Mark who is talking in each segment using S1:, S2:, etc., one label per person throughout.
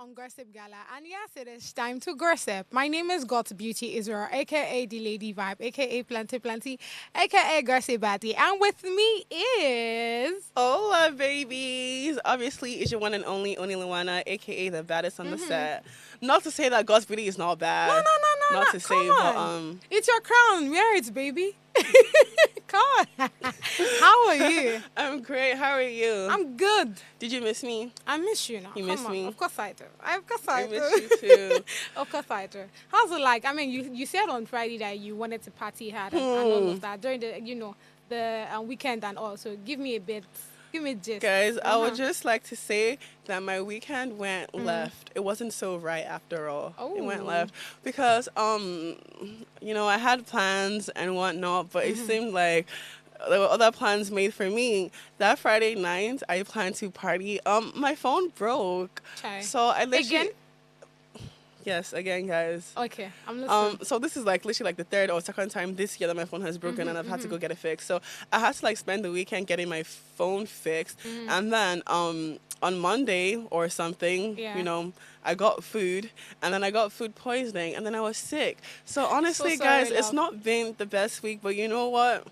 S1: on Gossip Gala, and yes, it is time to gossip. My name is God's Beauty Israel, aka the Lady Vibe, aka Plenty Plenty, aka Gossip Batty, and with me is.
S2: Hola, babies! Obviously, it's your one and only Oni Luana, aka the baddest on the set. Not to say that God's beauty is not
S1: No, no,
S2: bad.
S1: no, no,
S2: Not
S1: no.
S2: to
S1: Come
S2: say, but
S1: on. It's your crown. Wear it, baby. Come on. How are you?
S2: I'm great. How are you?
S1: I'm good.
S2: Did you miss me?
S1: I miss you now.
S2: You
S1: Come
S2: miss
S1: on.
S2: me?
S1: Of course I do. Of course I
S2: I
S1: do.
S2: miss you too.
S1: Of course I do. How's it like? I mean, you said on Friday that you wanted to party hard and all of that during the weekend and all. So give me a bit. Give me a gist.
S2: Guys, I would just like to say that my weekend went left. It wasn't so right after all. It went
S1: Oh.
S2: left because I had plans and whatnot, but it seemed like there were other plans made for me. That Friday night, I planned to party. My phone broke,
S1: Chai.
S2: so I literally.
S1: Again?
S2: Yes, again, guys.
S1: Okay, I'm listening.
S2: So this is like literally like the third or second time this year that my phone has broken and I've had to go get it fixed. So I had to like spend the weekend getting my phone fixed, and then on Monday or something,
S1: Yeah.
S2: I got food, and then I got food poisoning, and then I was sick. So honestly,
S1: sorry,
S2: guys,
S1: love.
S2: it's not been the best week, but you know what?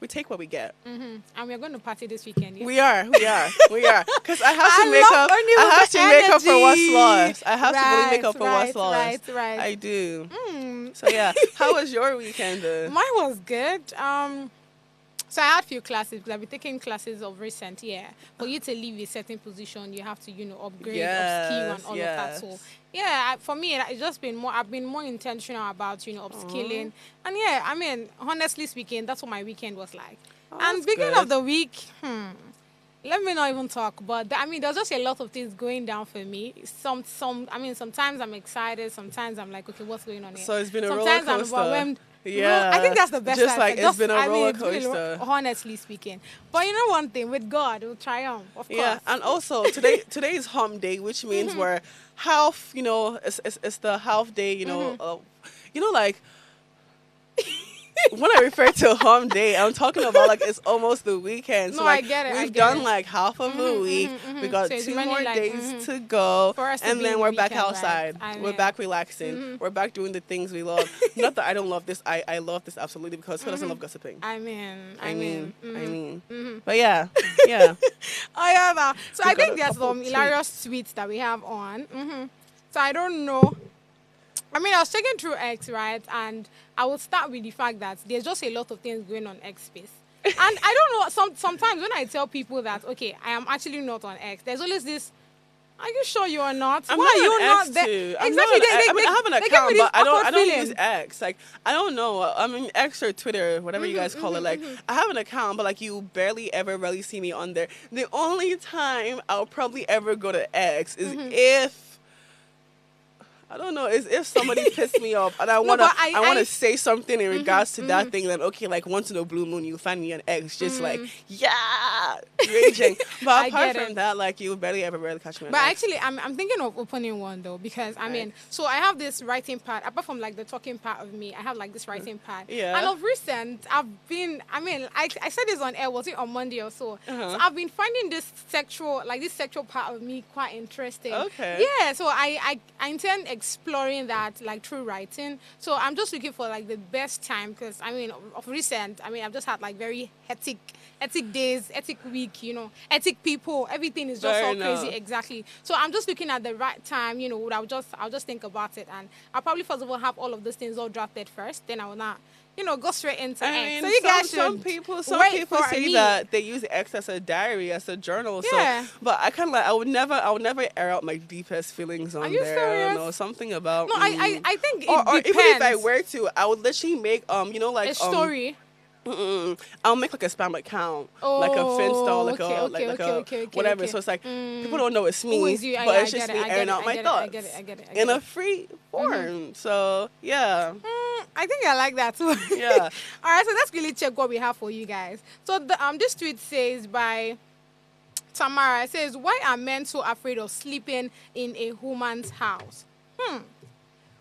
S2: We take what we get.
S1: And we're going to party this weekend. Yeah?
S2: We are. Because I have
S1: I
S2: to make
S1: love
S2: up.
S1: Oni
S2: I have
S1: with
S2: to make up for what's
S1: energy.
S2: lost. I have to really
S1: Right,
S2: make up for what's lost.
S1: right.
S2: I do.
S1: Mm.
S2: So yeah, how was your weekend?
S1: Mine was good. So I had a few classes because I've been taking classes of recent. Yeah, for you to leave a certain position, you have to upgrade, upskill, and all of that. So yeah, for me, it's just been more. I've been more intentional about upskilling, and yeah, I mean, honestly speaking, that's what my weekend was like. And
S2: that's
S1: beginning
S2: good.
S1: of the week, let me not even talk. But I mean, there's just a lot of things going down for me. Sometimes I'm excited. Sometimes I'm like, okay, what's going on here?
S2: So it's been a
S1: Sometimes
S2: roller
S1: I'm
S2: coaster.
S1: overwhelmed.
S2: Yeah,
S1: I think that's the best.
S2: Just
S1: way I
S2: like
S1: can-
S2: it's been a roller
S1: it's been
S2: coaster.
S1: honestly speaking, but you know one thing, with God, we'll triumph. Of course.
S2: Yeah, and also today is hump day, which means we're half. It's the half day. Like. When I refer to home day, I'm talking about like it's almost the weekend. So
S1: No,
S2: like
S1: I get it, I
S2: we've
S1: get
S2: done
S1: it.
S2: like half of the week. We got
S1: So it's
S2: 2
S1: really
S2: more
S1: like,
S2: days to go,
S1: For us to
S2: and
S1: be in
S2: then
S1: the
S2: we're back
S1: weekend, right?
S2: outside.
S1: I
S2: We're
S1: mean.
S2: back relaxing. We're back doing the things we love. Not that I don't love this. I love this absolutely because who doesn't love gossiping?
S1: I mean.
S2: But yeah.
S1: Oh yeah, now. So
S2: We
S1: I
S2: got
S1: think
S2: a
S1: there's
S2: couple
S1: some hilarious tweets that we have on. So I don't know. I mean, I was checking through X, right? And I would start with the fact that there's just a lot of things going on X space. And I don't know, sometimes when I tell people that, okay, I am actually not on X, there's always this, are you sure you are not?
S2: I'm
S1: Why
S2: not
S1: are you
S2: on
S1: not
S2: X
S1: there?
S2: too. I'm
S1: Exactly.
S2: not on X. I mean, I have an
S1: they give me
S2: account,
S1: this
S2: but I
S1: awkward
S2: don't
S1: feeling.
S2: use X. Like I don't know. I mean X or Twitter, whatever you guys call it. Like I have an account, but like you barely ever really see me on there. The only time I'll probably ever go to X is if I don't know, is if somebody pissed me off and I wanna
S1: but
S2: I
S1: I-
S2: wanna say something in regards to that thing, then okay, like once in a blue moon you find me on X just like raging. But
S1: I
S2: apart
S1: get
S2: from
S1: it.
S2: that, like you barely ever really catch me on
S1: But
S2: X.
S1: actually, I'm thinking of opening one though because I mean, so I have this writing part. Apart from like the talking part of me, I have like this writing part.
S2: Yeah.
S1: And of recent, I've been. I mean, I said this on air. Was it on Monday or so? So I've been finding this sexual part of me quite interesting.
S2: Okay.
S1: Yeah. So I intend exploring that like through writing. So I'm just looking for like the best time because I mean, of recent, I mean, I've just had like very hectic days, hectic week, hectic people. Everything is just
S2: Fair
S1: all crazy.
S2: enough.
S1: Exactly. So I'm just looking at the right time, I'll just think about it, and I'll probably first of all have all of those things all drafted first. Then I will not, go straight into
S2: I
S1: X.
S2: mean,
S1: So you guys
S2: some
S1: should
S2: people
S1: wait for
S2: say
S1: me.
S2: that they use X as a diary, as a journal.
S1: Yeah.
S2: So, but I kind of like I would never air out my deepest feelings on
S1: you
S2: there. I
S1: serious?
S2: don't know, something about
S1: No, I think it
S2: or
S1: depends.
S2: even if I were to, I would literally make like
S1: a story.
S2: I'll make like a spam account, like a Finsta, like
S1: okay,
S2: whatever.
S1: okay.
S2: So it's like people don't know it's me,
S1: Who is you?
S2: but
S1: Yeah,
S2: it's
S1: I
S2: just
S1: get
S2: me
S1: it, I
S2: airing
S1: get
S2: out
S1: it,
S2: my
S1: I
S2: thoughts
S1: get it.
S2: in a free form. So yeah.
S1: I think I like that too.
S2: Yeah.
S1: All right, so let's really check what we have for you guys. So this tweet says by Tamara. It says, "Why are men so afraid of sleeping in a woman's house?"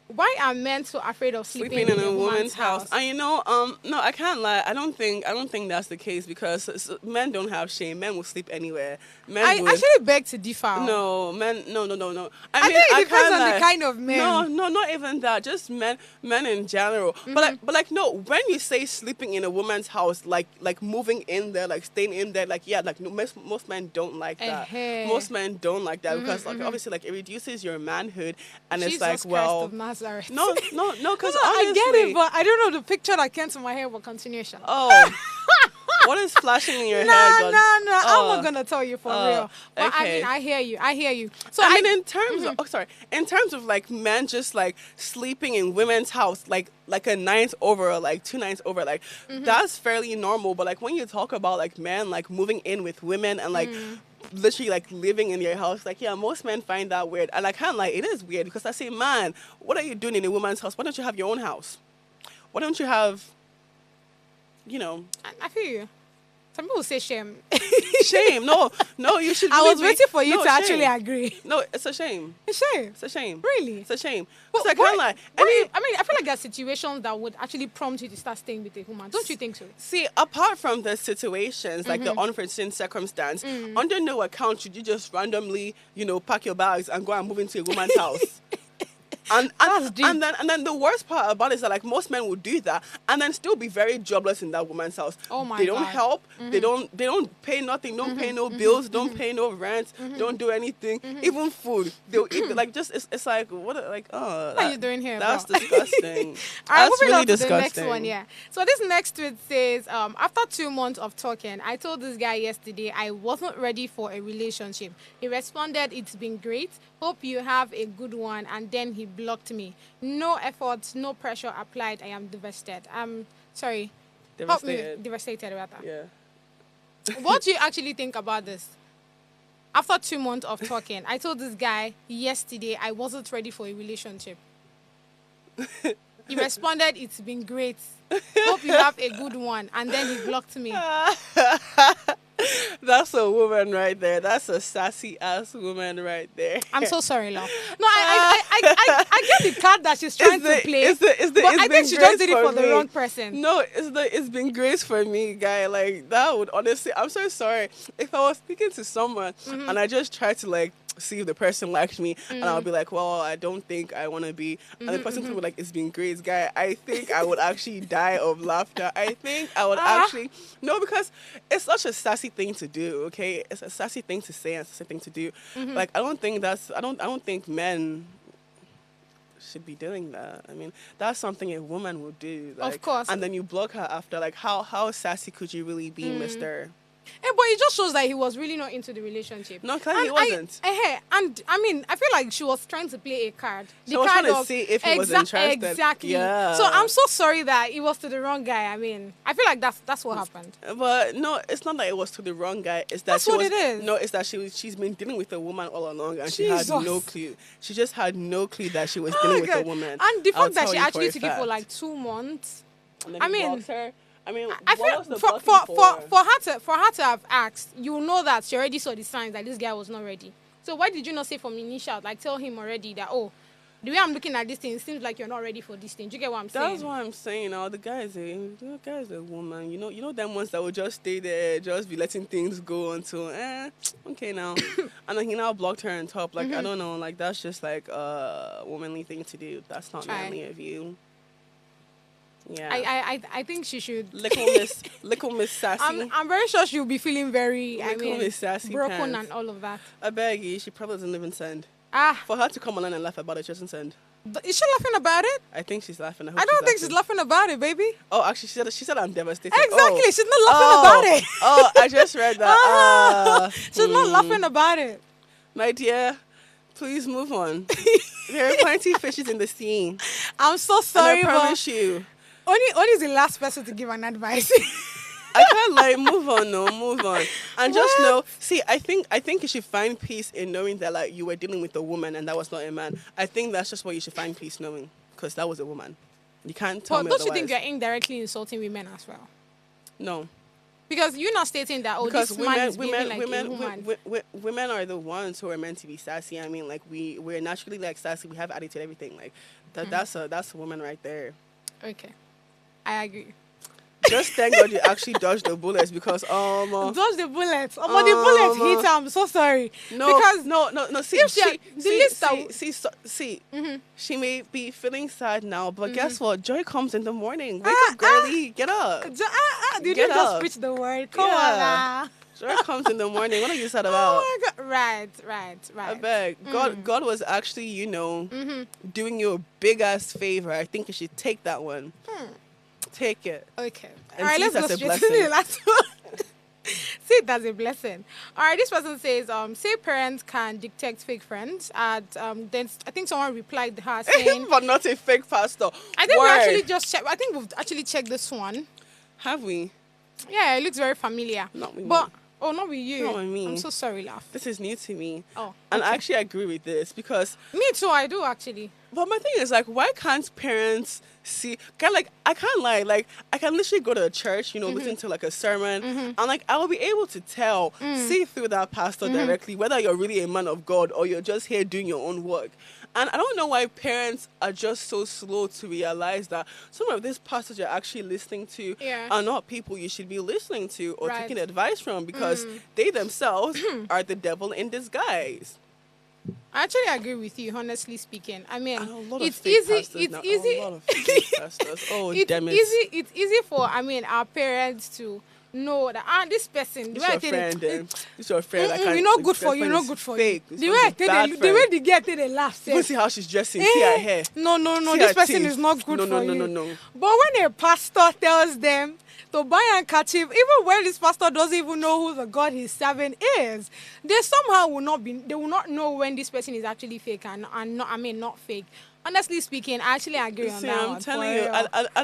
S1: Why are men so afraid of sleeping
S2: in
S1: in
S2: a
S1: a woman's
S2: woman's house.
S1: house?
S2: And no, I can't lie. I don't think that's the case because men don't have shame. Men will sleep anywhere. Men
S1: I
S2: would.
S1: actually beg to differ.
S2: No, men. No, no, no, no.
S1: I
S2: mean,
S1: think it
S2: I
S1: depends
S2: can't
S1: on
S2: lie.
S1: the kind of men.
S2: No, not even that. Just men in general. But no. When you say sleeping in a woman's house, like moving in there, like staying in there, like yeah, like no, most men don't like that. Most men don't like that because like obviously like it reduces your manhood, and
S1: Jesus
S2: it's like
S1: Christ
S2: well,
S1: of Nazareth.
S2: no, because
S1: I get it, but I don't know the picture that came to my head. But continuation.
S2: Oh. What is flashing in your head?
S1: No.
S2: Oh.
S1: I'm not gonna tell you for real. But
S2: okay.
S1: I mean, I hear you. So
S2: I mean, in terms of like men just like sleeping in women's house, like a night over, or like 2 nights over, like that's fairly normal. But like when you talk about like men like moving in with women and like literally like living in your house, like yeah, most men find that weird. And I can't lie, it is weird because I say, man, what are you doing in a woman's house? Why don't you have your own house? Why don't you have,
S1: I feel you. Some people say shame.
S2: Shame. No, you should. Really
S1: I was waiting for you to
S2: shame.
S1: actually agree.
S2: No, it's a shame.
S1: It's shame.
S2: It's a shame.
S1: Really?
S2: It's a shame.
S1: But
S2: I can't lie.
S1: I mean, I feel like there are situations that would actually prompt you to start staying with a woman. Don't you think so?
S2: See, apart from the situations, like the unforeseen circumstance, under no account should you just randomly, pack your bags and go and move into a woman's house. And then the worst part about it is that like most men will do that and then still be very jobless in that woman's house.
S1: Oh my
S2: They don't
S1: God.
S2: help. They don't pay nothing. Don't pay no bills. Don't pay no rent. Don't do anything. Even food. They'll eat like just it's like what like
S1: What are you doing here?
S2: That's
S1: bro?
S2: disgusting.
S1: All right,
S2: That's
S1: moving
S2: really
S1: on to
S2: disgusting.
S1: the next one, yeah. So this next tweet says, after 2 months of talking, I told this guy yesterday I wasn't ready for a relationship. He responded, "It's been great. Hope you have a good one." And then he blocked me. No efforts, no pressure applied. I am devastated. Sorry.
S2: Devastated.
S1: Help me. Devastated about that.
S2: Yeah.
S1: What do you actually think about this? After 2 months of talking, I told this guy yesterday I wasn't ready for a relationship. He responded, "It's been great. Hope you have a good one." And then he blocked me.
S2: That's a woman right there. That's a sassy ass woman right there.
S1: I'm so sorry, love. No, I get the card that she's trying to play. But I think she just did it for the wrong person.
S2: No, it's been grace for me, guy. Like that would honestly, I'm so sorry. If I was speaking to someone and I just tried to like see if the person liked me and I'll be like, well, I don't think I want to be, and the person would be like, "It's been great, guy." I think I would actually die of laughter. I think I would actually no, because it's such a sassy thing to do. Okay, it's a sassy thing to say and a sassy thing to do. Like I don't think men should be doing that. I mean, that's something a woman would do. Like,
S1: of course.
S2: And then you block her after. Like how sassy could you really be, Mister?
S1: But it just shows that he was really not into the relationship.
S2: No, clearly he wasn't.
S1: And I mean, I feel like she was trying to play a card.
S2: She was trying to see if he was interested.
S1: Exactly.
S2: Yeah.
S1: So I'm so sorry that it was to the wrong guy. I mean, I feel like that's what happened.
S2: But no, it's not that it was to the wrong guy. It's that
S1: That's what it is.
S2: No, it's that she's been dealing with a woman all along and she had no clue. She just had no clue that she was dealing with a woman.
S1: And the fact that she
S2: I'll tell
S1: actually
S2: you
S1: took
S2: for a
S1: it for
S2: fact.
S1: like 2 months.
S2: And then
S1: I
S2: he
S1: mean,
S2: blocked her. I mean,
S1: I
S2: what
S1: feel
S2: was the
S1: for
S2: blocking
S1: her to have asked, you know that she already saw the signs that this guy was not ready. So why did you not say from initial, like tell him already that, oh, the way I'm looking at this thing, it seems like you're not ready for this thing. Do you get what I'm saying?
S2: That's what I'm saying. Now the guy is a woman. You know them ones that will just stay there, just be letting things go until okay now, and then he now blocked her on top. Like I don't know, like that's just like a womanly thing to do. That's not manly of you. Yeah,
S1: I think she should.
S2: Little Miss Sassy.
S1: I'm very sure she'll be feeling very
S2: Miss Sassy
S1: broken
S2: pants.
S1: and all of that.
S2: I beg you, she probably doesn't even send.
S1: Ah,
S2: For her to come online and laugh about it, she doesn't send.
S1: is she laughing about it?
S2: I think she's laughing.
S1: I don't think she's laughing about it, baby.
S2: Oh, actually, she said I'm devastated.
S1: Exactly,
S2: Oh.
S1: she's not laughing about it.
S2: Oh, I just read that.
S1: She's not laughing about it.
S2: My dear, please move on. There are plenty of fishes in the sea.
S1: I'm so sorry,
S2: and I
S1: but
S2: promise you.
S1: Oni is the last person to give an advice.
S2: I can't like move on, no, move on. And just know, see, I think you should find peace in knowing that like you were dealing with a woman and that was not a man. I think that's just what you should find peace knowing, because that was a woman. You can't tell me
S1: But don't
S2: otherwise.
S1: you think you're indirectly insulting women as well?
S2: No.
S1: Because you're not stating that, oh,
S2: Because
S1: this man is behaving like a woman.
S2: women are the ones who are meant to be sassy. I mean, like we're naturally like sassy. We have attitude, everything. Like That's a woman right there.
S1: Okay, I agree.
S2: Just thank God you actually dodged the bullets because
S1: dodge the bullets. The bullet hit her. I'm so sorry.
S2: No,
S1: because
S2: no. See, she may be feeling sad now, but guess what? Joy comes in the morning. Wake up, girlie. Get up.
S1: Did you just preach the word? Come on now.
S2: Joy comes in the morning. What are you sad about?
S1: Oh my God. Right.
S2: I beg. God was actually, doing you a big ass favor. I think you should take that one. Take it.
S1: Okay.
S2: And
S1: all right, let's go straight to the last one. See it as a blessing. All right, this person says, say parents can dictate fake friends. And then I think someone replied her saying,
S2: but not a fake pastor.
S1: I think we actually just checked. I think we've actually checked this one.
S2: Have we?
S1: Yeah, it looks very familiar.
S2: Not with
S1: me. Oh, not with you.
S2: Not with me.
S1: I'm so sorry, Laugh.
S2: This is new to me.
S1: Oh. Okay.
S2: And I actually agree with this because...
S1: Me too, I do actually.
S2: But my thing is, like, why can't parents see... I can't lie. Like, I can literally go to a church, listen to, like, a sermon. And, like, I will be able to tell, see through that pastor directly, whether you're really a man of God or you're just here doing your own work. And I don't know why parents are just so slow to realize that some of these pastors you're actually listening to are not people you should be listening to or taking advice from because they themselves are the devil in disguise.
S1: I actually agree with you, honestly speaking. I mean,
S2: it's easy. It's easy.
S1: It's easy for our parents to know that this person,
S2: this your friend.
S1: You're not good for you. Not good for you. The way the girl they laugh.
S2: You see how she's dressing. See her hair.
S1: No. This person is not good for you. No. But when a pastor tells them to buy and catch him, even when this pastor doesn't even know who the God he's serving is, they somehow will not know when this person is actually fake and not fake. Honestly speaking, I actually agree on that.
S2: I'm telling you, I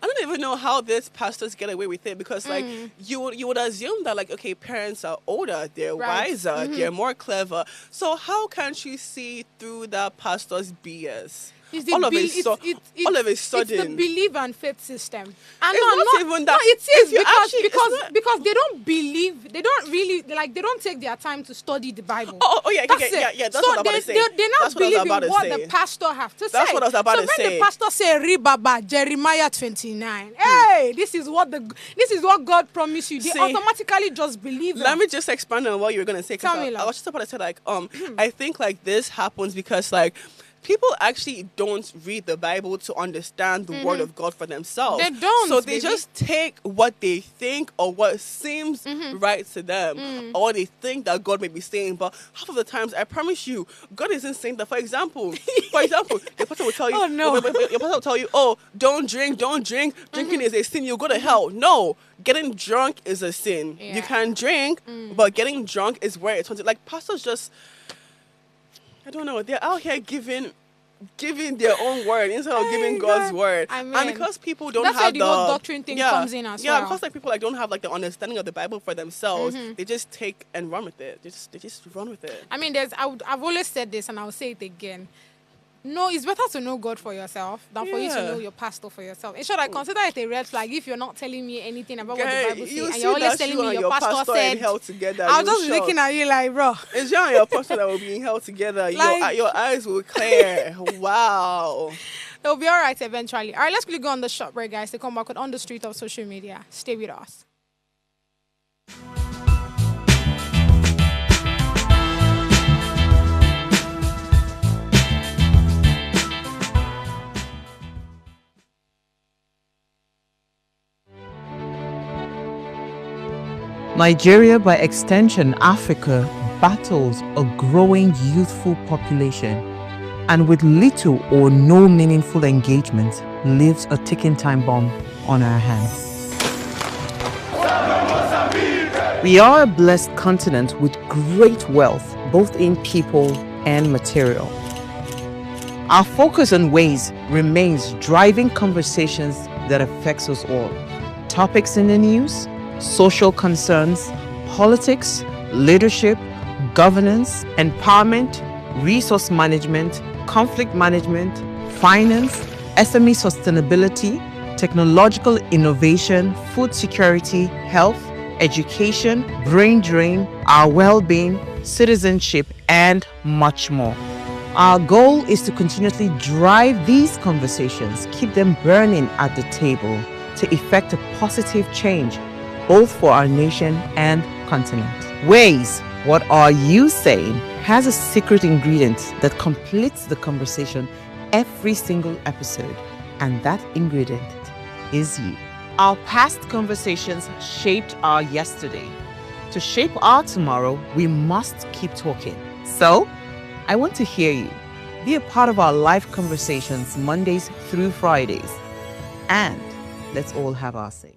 S2: don't even know how these pastors get away with it because like you would assume that like okay, parents are older, they're wiser, they're more clever. So how can't you see through that pastor's BS? All of a sudden,
S1: it's the belief and faith system. And
S2: it's not even that.
S1: No, it is because they don't believe. They don't really they don't take their time to study the Bible.
S2: Yeah. That's what I was about to say.
S1: They're not believing what the pastor have to say.
S2: That's what I was about to say.
S1: So when the pastor say Ribaba Jeremiah 29, hey, this is what God promised you. They automatically just believe.
S2: Let me just expand on what you were gonna say.
S1: Tell me,
S2: I was just about to say like I think like this happens because like people actually don't read the Bible to understand the word of God for themselves.
S1: They don't.
S2: So they just take what they think or what seems right to them or they think that God may be saying. But half of the times, I promise you, God isn't saying that. For example, your pastor will tell you, your pastor will tell you, oh, don't drink. Drinking is a sin. You go to hell. No. Getting drunk is a sin. Yeah. You can drink, but getting drunk is where it's like pastors just... I don't know. They're out here giving their own word instead of giving God's word. I mean, and because people don't have
S1: the whole doctrine thing comes in as well.
S2: Yeah, because like people like don't have like the understanding of the Bible for themselves, they just take and run with it. They just run with it.
S1: I mean, I've always said this and I'll say it again. No, it's better to know God for yourself than for you to know your pastor for yourself. In short, I consider it a red flag if you're not telling me anything about what the Bible says and you're always telling me your pastor said
S2: in hell together.
S1: I was just looking at you like, bro.
S2: It's you and your pastor that will be in hell together. Your eyes will clear. Wow.
S1: They'll be all right eventually. All right, let's quickly go on the shop break, guys, to come back on the street of social media. Stay with us.
S3: Nigeria, by extension Africa, battles a growing youthful population and with little or no meaningful engagement leaves a ticking time bomb on our hands. We are a blessed continent with great wealth, both in people and material. Our focus on ways remains driving conversations that affects us all. Topics in the news, social concerns, politics, leadership, governance, empowerment, resource management, conflict management, finance, SME sustainability, technological innovation, food security, health, education, brain drain, our well-being, citizenship, and much more. Our goal is to continuously drive these conversations, keep them burning at the table to effect a positive change, both for our nation and continent. Ways, what are you saying, has a secret ingredient that completes the conversation every single episode, and that ingredient is you. Our past conversations shaped our yesterday. To shape our tomorrow, we must keep talking. So, I want to hear you. Be a part of our live conversations Mondays through Fridays. And let's all have our say.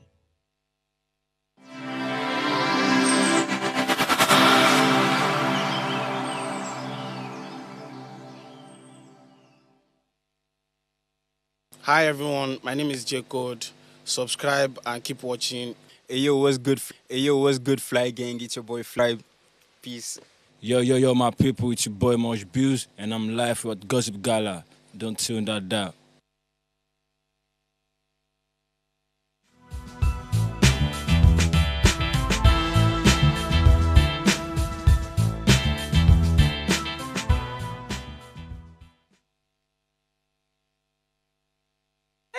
S4: Hi everyone, my name is Jacob. Subscribe and keep watching.
S5: Hey yo, what's good? Hey yo, what's good, Fly Gang? It's your boy Fly. Peace.
S6: Yo, my people, it's your boy Mosh Bills, and I'm live with Gossip Gala. Don't tune that out.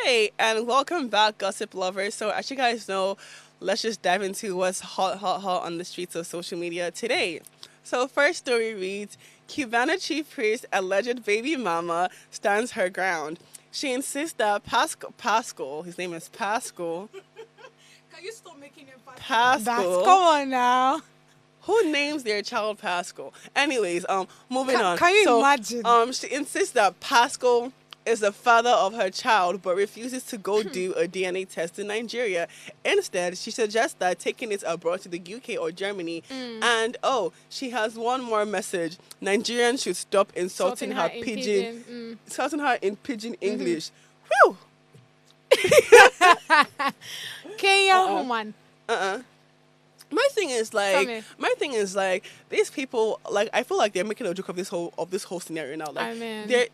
S2: Hey, and welcome back, gossip lovers. So, as you guys know, let's just dive into what's hot on the streets of social media today. So, first story reads, Cubana chief priest, alleged baby mama, stands her ground. She insists that Pascal, his name is Pascal.
S1: Can you stop making him
S2: Pascal.
S1: Come on now.
S2: Who names their child Pascal? Anyways, moving on.
S1: Can you imagine?
S2: She insists that Pascal is the father of her child, but refuses to go do a DNA test in Nigeria. Instead, she suggests that taking it abroad to the UK or Germany. And she has one more message: Nigerians should stop insulting her pidgin, insulting her in pidgin English. Whew.
S1: Kenyan woman.
S2: My thing is like these people, like, I feel like they're making a joke of this whole scenario now. Like,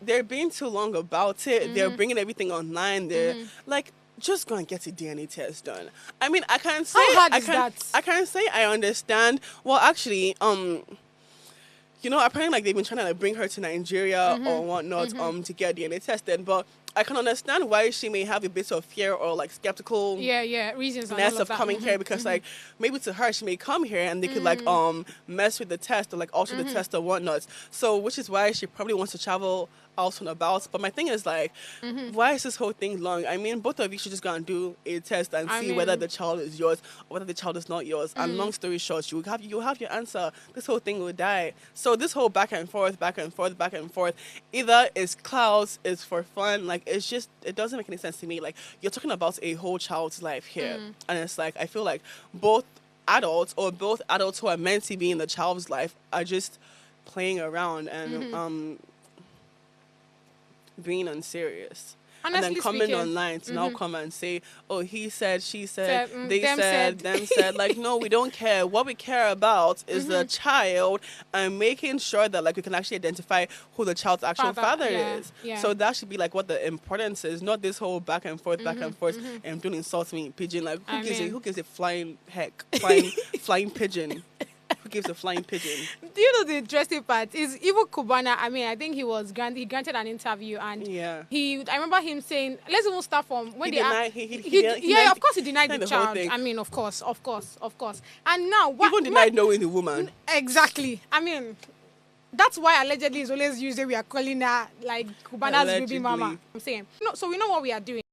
S2: they're being too long about it. They're bringing everything online. They're like, just go and get a DNA test done. I mean, I can't say I can't say I understand. Well, actually, apparently, like, they've been trying to like bring her to Nigeria or whatnot to get DNA tested, but I can understand why she may have a bit of fear or like skeptical
S1: reasons
S2: of coming here, because like maybe to her she may come here and they could like mess with the test or like alter the test or whatnot. So which is why she probably wants to travel out and about. But my thing is like, why is this whole thing long? I mean, both of you should just go and do a test and see whether the child is yours or whether the child is not yours. And long story short, you have your answer. This whole thing will die. So this whole back and forth, either it's clouds, it's for fun. Like, it doesn't make any sense to me. Like, you're talking about a whole child's life here, and it's like, I feel like both adults who are meant to be in the child's life are just playing around and being unserious.
S1: Honestly,
S2: and then coming
S1: speaking,
S2: online to now come and say, oh, he said, she said, they said, them said. Like, no, we don't care. What we care about is the child and making sure that like we can actually identify who the child's actual father is. Yeah. So that should be like what the importance is, not this whole back and forth, and don't insult me in pigeon. Like, who gives a flying pigeon? Who gives a flying pigeon?
S1: Do you know the interesting part is even Cubana? I mean, I think he granted an interview, and I remember him saying, let's even start from when of course he denied the child. I mean, of course. And now what?
S2: Even denied knowing the woman.
S1: Exactly. I mean, that's why allegedly is always used. We are calling her like Cubana's baby mama. I'm saying so we know what we are doing.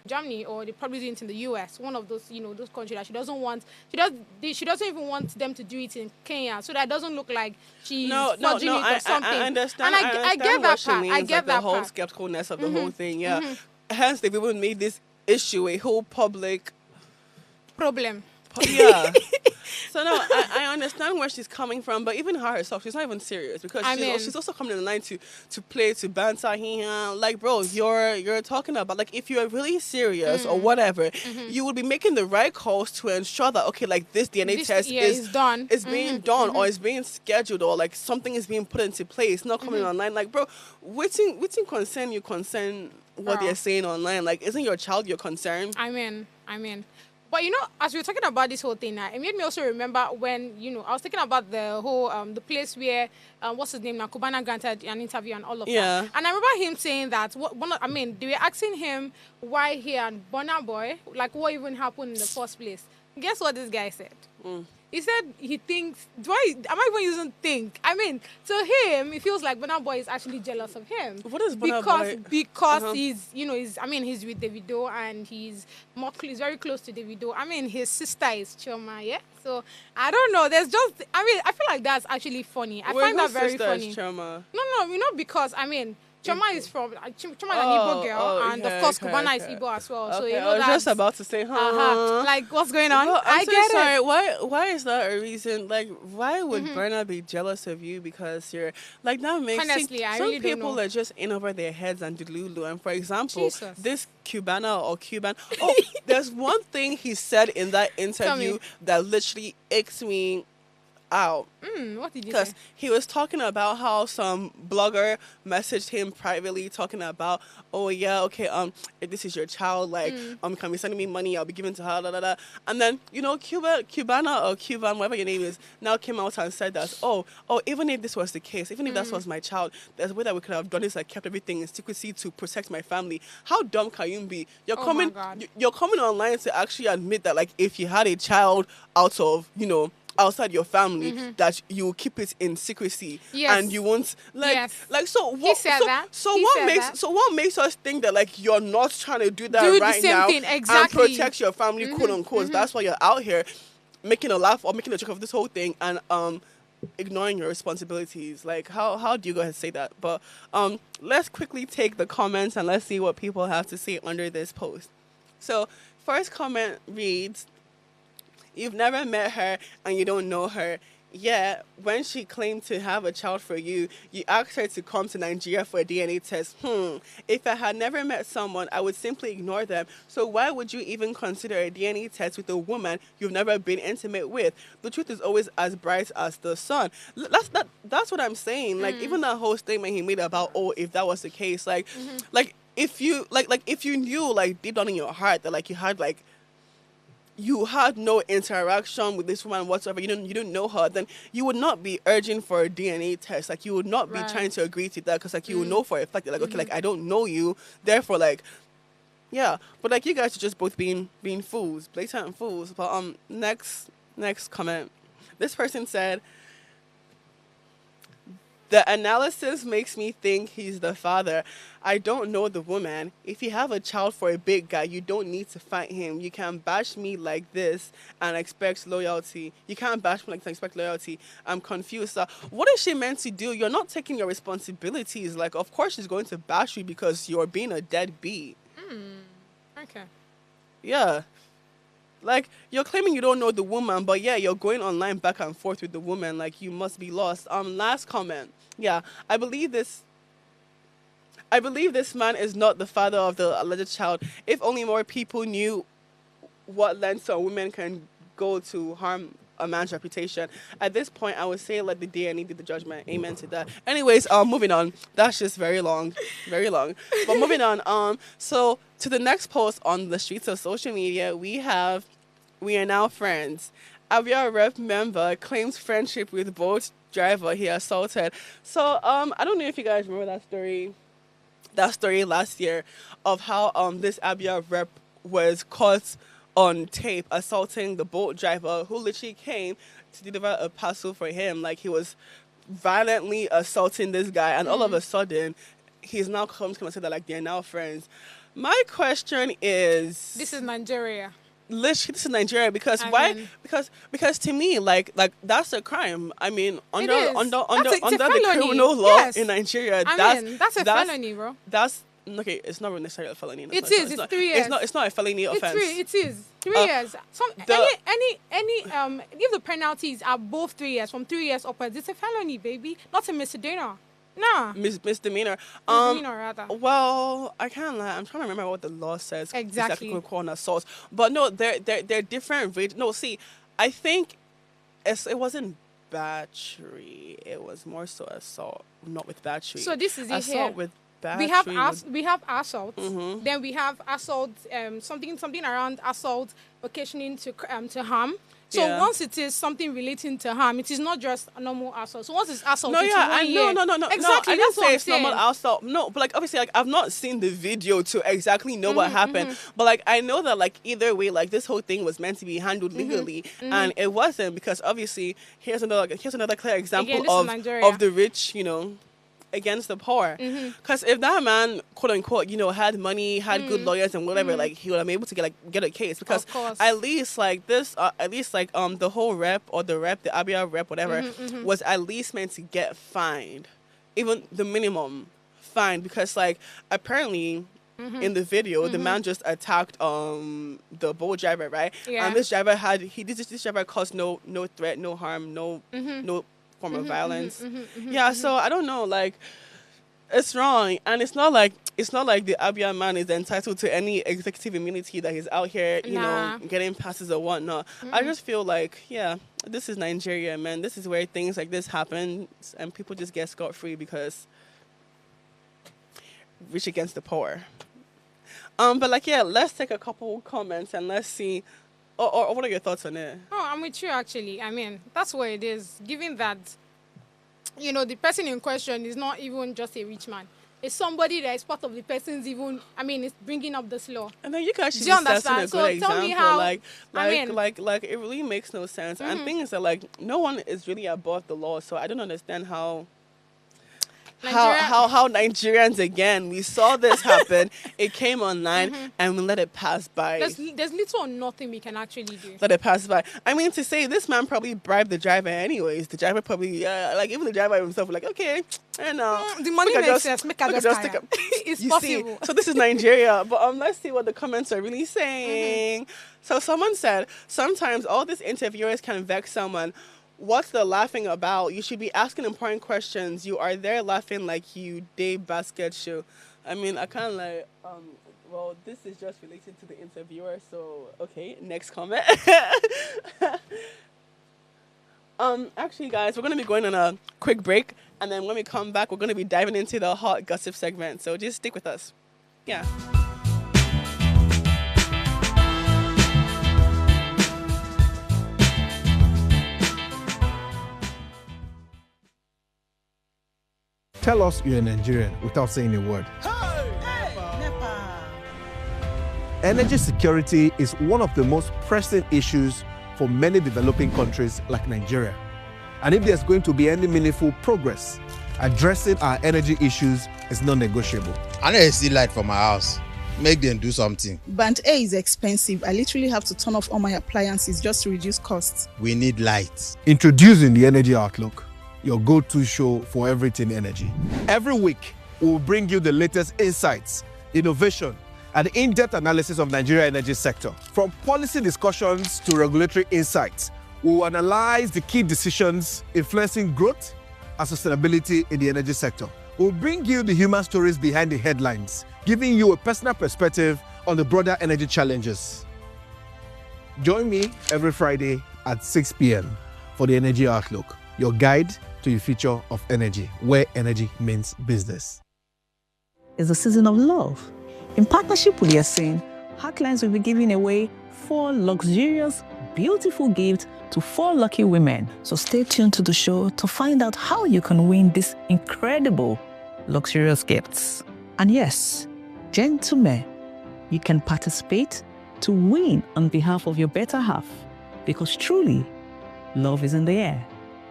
S1: Germany, or they probably do it in the US, one of those, those countries that she doesn't even want them to do it in Kenya, so that it doesn't look like she's fudging it or something.
S2: I understand.
S1: And I get that part.
S2: I get that the whole skepticalness of the whole thing. Yeah. Hence, they've even made this issue a whole public
S1: problem.
S2: Yeah. So no, I understand where she's coming from, but even her herself, she's not even serious, because she's also coming in line to play, to banter. Like, bro, you're talking about, like, if you're really serious or whatever, you would be making the right calls to ensure that, okay, like, this DNA test is
S1: done.
S2: It's being done, or it's being scheduled, or like something is being put into place, not coming online. Like, bro, which concern what they're saying online? Like, isn't your child your concern?
S1: I mean. But as we were talking about this whole thing now, it made me also remember when, I was thinking about the whole, the place where, what's his name now, Cubana granted an interview and all of that. And I remember him saying that, they were asking him why he and Burna Boy, like what even happened in the first place. Guess what this guy said? He said he thinks, am I even using think? I mean, to him, it feels like Burna Boy is actually jealous of him.
S2: What is Burna Boy?
S1: Because he's with Davido and he's very close to Davido. I mean, his sister is Chioma, yeah? So, I don't know. I feel like that's actually funny. I find that very funny.
S2: Is Chioma?
S1: No, because, Chioma is from Chioma is an Igbo girl, and of course Cubana is Igbo as well. So
S2: I was just about to say,
S1: like what's going on?
S2: Well,
S1: I get
S2: sorry.
S1: it.
S2: Why is that a reason? Like, why would Burna be jealous of you because you're like that makes
S1: Honestly,
S2: sense.
S1: I
S2: Some
S1: really don't
S2: people
S1: know.
S2: are just in over their heads and delulu. And for example,
S1: Jesus.
S2: this Cubana or Cuban. Oh, there's one thing he said in that interview that literally icks me out.
S1: What did you
S2: Because
S1: say?
S2: he was talking about how some blogger messaged him privately talking about, oh yeah, okay, if this is your child, like, can be sending me money, I'll be giving to her, da da da. And then, Cubana or Cuban, whatever your name is, now came out and said that, oh, even if this was the case, even if that was my child, there's a way that we could have done this, like kept everything in secrecy to protect my family. How dumb can you be? You're coming online to actually admit that, like, if you had a child out of, outside your family, that you will keep it in secrecy, and you won't so what? What makes us think that like you're not trying to do that right now and protect your family, quote unquote? That's why you're out here making a laugh or making a joke of this whole thing and ignoring your responsibilities. Like how do you go ahead and say that? But let's quickly take the comments and let's see what people have to say under this post. So first comment reads, "You've never met her and you don't know her. Yeah, when she claimed to have a child for you, you asked her to come to Nigeria for a DNA test. If I had never met someone, I would simply ignore them. So why would you even consider a DNA test with a woman you've never been intimate with? The truth is always as bright as the sun." That's what I'm saying. Like, even that whole statement he made about, if that was the case, like if you if you knew like deep down in your heart that like you had no interaction with this woman whatsoever, you didn't know her, then you would not be urging for a DNA test. Like, you would not be trying to agree to that because, like, you would know for a fact that, like, okay, like, I don't know you, therefore, like, yeah. But, like, you guys are just both being fools, blatant fools. But, next comment. This person said, "The analysis makes me think he's the father. I don't know the woman. If you have a child for a big guy, you don't need to fight him. You can't bash me like this and expect loyalty. You can't bash me like this and expect loyalty. I'm confused. What is she meant to do? You're not taking your responsibilities. Like, of course she's going to bash you because you're being a deadbeat."
S1: Okay.
S2: Yeah. Like, you're claiming you don't know the woman, but yeah, you're going online back and forth with the woman. Like, you must be lost. Last comment. Yeah, I believe this man is not the father of the alleged child. If only more people knew what lengths a woman can go to harm a man's reputation. At this point, I would say let the DNA do the judgment. Amen to that. Anyways, moving on. That's just very long. Very long. But moving on. So to the next post on the streets of social media, we are now friends. Avia Rep member claims friendship with Bolt driver he assaulted. So I don't know if you guys remember that story last year of how this Abia Rep was caught on tape assaulting the Bolt driver who literally came to deliver a parcel for him. Like, he was violently assaulting this guy, and all of a sudden he's now come to say that like they're now friends. My question is,
S1: this is Nigeria.
S2: Literally, this is Nigeria because because to me like that's a crime. I mean, under the criminal law in Nigeria,
S1: that's a felony, bro.
S2: That's okay. It's not necessarily a felony.
S1: It's 3 years.
S2: It's not a felony offense.
S1: It is 3 years. If the penalties are both 3 years, from 3 years upwards, it's a felony, baby, not a misdemeanor. Nah.
S2: Misdemeanor.
S1: Misdemeanor, rather.
S2: Well, I can't lie. I'm trying to remember what the law says.
S1: Exactly.
S2: Called assault. But no, they're different. No, see, I think it wasn't battery. It was more so assault, not with battery.
S1: So this is
S2: assault
S1: here.
S2: with
S1: we have assault. Then we have assault. Something around assault occasioning to harm. So once it is something relating to harm, it is not just a normal assault. So once it's assault,
S2: no,
S1: exactly.
S2: I didn't say it's normal assault. No, but like obviously, like I've not seen the video to exactly know what happened. But like I know that like either way, like this whole thing was meant to be handled legally, and it wasn't, because obviously here's another clear example of the rich, against the poor. Because if that man, quote unquote, had money, had good lawyers and whatever, like he would have been able to get a case. Because at least like this, the whole rep, the Abia rep, whatever, was at least meant to get fined, even the minimum fine. Because like apparently in the video, the man just attacked the boat driver, right?
S1: Yeah.
S2: And this driver caused no threat, no harm, no form of violence. So I don't know, like it's wrong, and it's not like the Abia man is entitled to any executive immunity that he's out here, getting passes or whatnot. I just feel like, this is Nigeria, man. This is where things like this happen, and people just get scot-free because rich against the poor. But like, let's take a couple comments and let's see. Or what are your thoughts on it?
S1: Oh, I'm with you, actually. I mean, that's what it is. Given that, the person in question is not even just a rich man. It's somebody that is part of the person's it's bringing up this law.
S2: And then you can actually
S1: set
S2: a good example.
S1: Tell me how,
S2: like it really makes no sense. And things that like no one is really above the law. So I don't understand how Nigerians, again, we saw this happen. It came online and we let it pass by.
S1: There's little or nothing we can actually do.
S2: Let it pass by. I mean, to say this man probably bribed the driver anyways. The driver probably, even the driver himself was like, okay, and
S1: the money makes sense. Make us just take it's possible.
S2: So this is Nigeria. But let's see what the comments are really saying. So someone said, sometimes all these interviewers can vex someone. What's the laughing about? You should be asking important questions. You are there laughing like you day basket show. I mean, I kind of like, well, this is just related to the interviewer. So, okay, next comment. Actually, guys, we're going to be going on a quick break. And then when we come back, we're going to be diving into the hot gossip segment. So just stick with us. Yeah.
S7: Tell us you're a Nigerian without saying a word. Energy security is one of the most pressing issues for many developing countries like Nigeria. And if there's going to be any meaningful progress, addressing our energy issues is non-negotiable.
S8: I need to see light from my house. Make them do something.
S9: Band A is expensive. I literally have to turn off all my appliances just to reduce costs.
S8: We need light.
S7: Introducing the Energy Outlook, your go-to show for everything energy. Every week, we'll bring you the latest insights, innovation, and in-depth analysis of Nigeria's energy sector. From policy discussions to regulatory insights, we'll analyze the key decisions influencing growth and sustainability in the energy sector. We'll bring you the human stories behind the headlines, giving you a personal perspective on the broader energy challenges. Join me every Friday at 6 p.m. for the Energy Outlook, your guide to the future of energy, where energy means business.
S10: It's a season of love. In partnership with Eezee, Heartlines will be giving away 4 luxurious, beautiful gifts to 4 lucky women. So stay tuned to the show to find out how you can win these incredible, luxurious gifts. And yes, gentlemen, you can participate to win on behalf of your better half, because truly, love is in the air.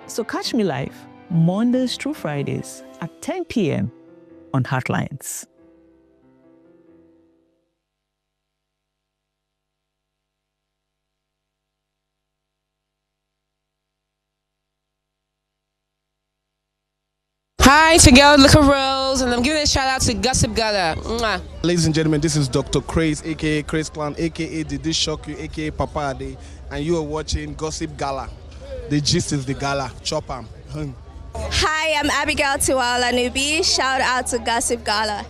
S10: So catch me live Mondays through Fridays at 10 p.m. on Heartlines.
S11: Hi, it's your girl, Luca Rose, and I'm giving a shout out to Gossip Gala. Mwah.
S12: Ladies and gentlemen, this is Dr. Craze, aka Craze Clan, aka Did This Shock You, aka Papa Ade, and you are watching Gossip Gala. The gist is the gala. Chop 'em.
S13: Hi, I'm Abigail Tiwala Nubi. Shout out to Gossip Gala.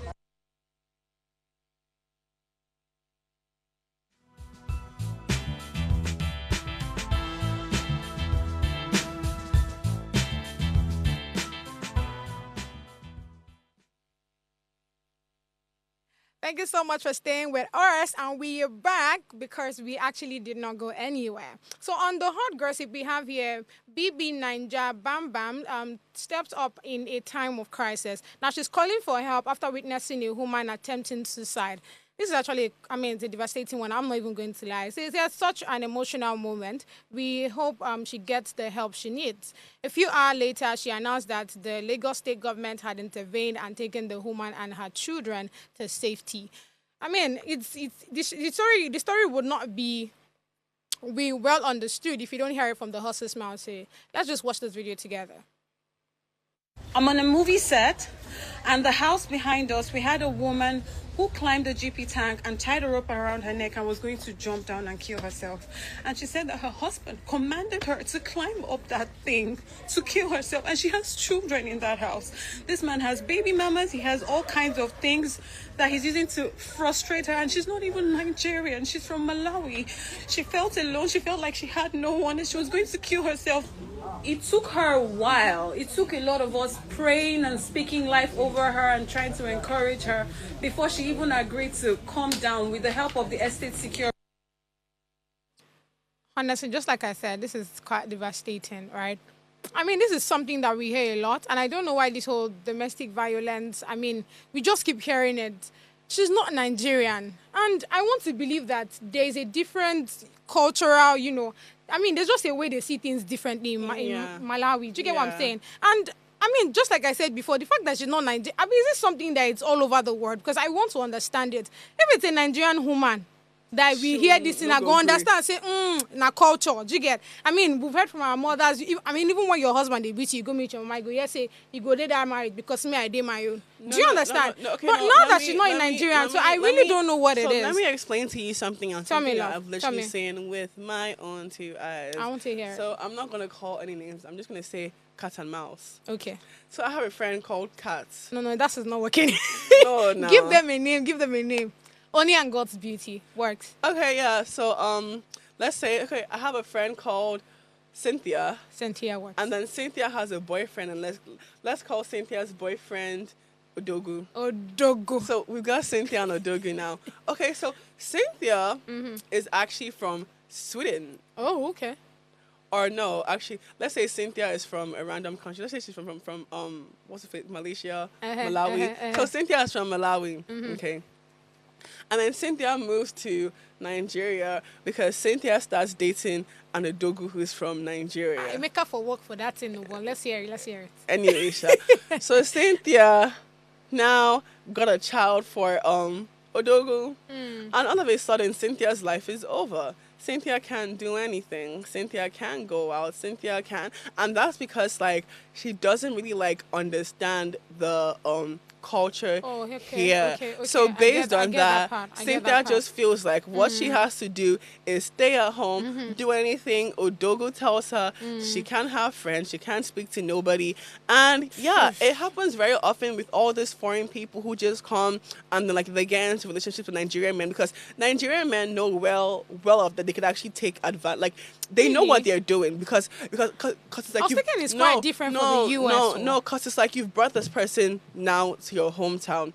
S1: Thank you so much for staying with us. And we are back because we actually did not go anywhere. So on the hot gossip we have here, BB Ninja Bam Bam stepped up in a time of crisis. Now she's calling for help after witnessing a woman attempting suicide. This is actually, it's a devastating one. I'm not even going to lie. So it's such an emotional moment. We hope she gets the help she needs. A few hours later, she announced that the Lagos state government had intervened and taken the woman and her children to safety. The story would not be well understood if you don't hear it from the horse's mouth. So let's just watch this video together.
S14: I'm on a movie set, and the house behind us, we had a woman who climbed the GP tank and tied a rope around her neck and was going to jump down and kill herself. And she said that her husband commanded her to climb up that thing to kill herself. And she has children in that house. This man has baby mamas. He has all kinds of things that he's using to frustrate her. And she's not even Nigerian. She's from Malawi. She felt alone. She felt like she had no one and she was going to kill herself. It took her a while. It took a lot of us praying and speaking life over her and trying to encourage her before she even agreed to calm down with the help of the estate security.
S1: Honestly, just like I said, this is quite devastating, right? This is something that we hear a lot, and I don't know why this whole domestic violence, we just keep hearing it. She's not Nigerian, and I want to believe that there is a different cultural, there's just a way they see things differently in Malawi. Do you get what I'm saying? And just like I said before, the fact that she's not Nigerian, is this something that it's all over the world? Because I want to understand it. If it's a Nigerian woman that we hear this thing, I go understand, say, na culture. Do you get? We've heard from our mothers. Even when your husband they beat you, you go meet your mama, you go, yes, say, you go there that married because me, I did my own. Do you understand? But now that she's not in Nigerian, so I really don't know what it is.
S2: Let me explain to you something else. Something I've literally seen with my own two eyes.
S1: I want to hear it.
S2: So I'm not going to call any names. I'm just going to say cat and mouse.
S1: Okay.
S2: So I have a friend called Cat.
S1: No, that is not working.
S2: No.
S1: Give them a name. Only and God's beauty works.
S2: Okay, yeah. So let's say, I have a friend called Cynthia.
S1: Cynthia works.
S2: And then Cynthia has a boyfriend, and let's call Cynthia's boyfriend Odogu. So we've got Cynthia and Odogu now. Okay, so Cynthia is actually from Sweden.
S1: Oh, okay.
S2: Or no, actually, let's say Cynthia is from a random country. Let's say she's from Malaysia, Malawi. So Cynthia is from Malawi. Okay. And then Cynthia moves to Nigeria because Cynthia starts dating an Odogu who's from Nigeria.
S1: I make up for work for that thing. Let's hear it.
S2: Anyway, so Cynthia now got a child for Odogu. And all of a sudden, Cynthia's life is over. Cynthia can't do anything. Cynthia can't go out. Cynthia can't. And that's because, she doesn't really, understand the culture here. Okay.
S1: So
S2: based on that, Cynthia just feels like what she has to do is stay at home, do anything Odogu tells her. She can't have friends. She can't speak to nobody. And it happens very often with all these foreign people who just come and then they get into relationships with Nigerian men because Nigerian men know well of that they could actually take advantage. They know what they're doing because it's
S1: I was thinking it's quite different from the US.
S2: No, because it's you've brought this person now to your hometown.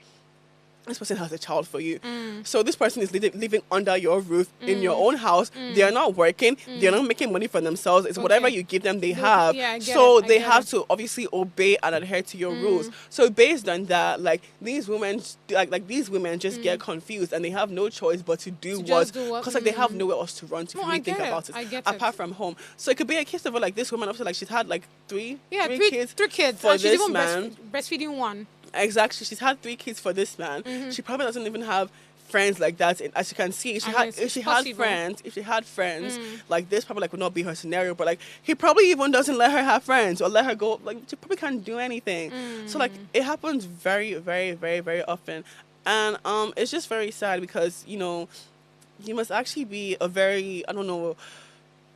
S2: This person has a child for you. So this person is living under your roof in your own house. They are not working. They're not making money for themselves. It's whatever you give them, they have. So they have to obviously obey and adhere to your rules. So based on that, these women, these women just get confused and they have no choice but to do what, because they have nowhere else to run to. If you think about it, apart from home. So it could be a case of this woman also she's had three kids for
S1: and
S2: this man.
S1: Breastfeeding one.
S2: Exactly. She's had 3 kids for this man. She probably doesn't even have friends like that. As you can see, if she had friends, this probably would not be her scenario. But he probably even doesn't let her have friends or let her go. She probably can't do anything. So it happens very, very, very, very often, and it's just very sad because you must actually be a very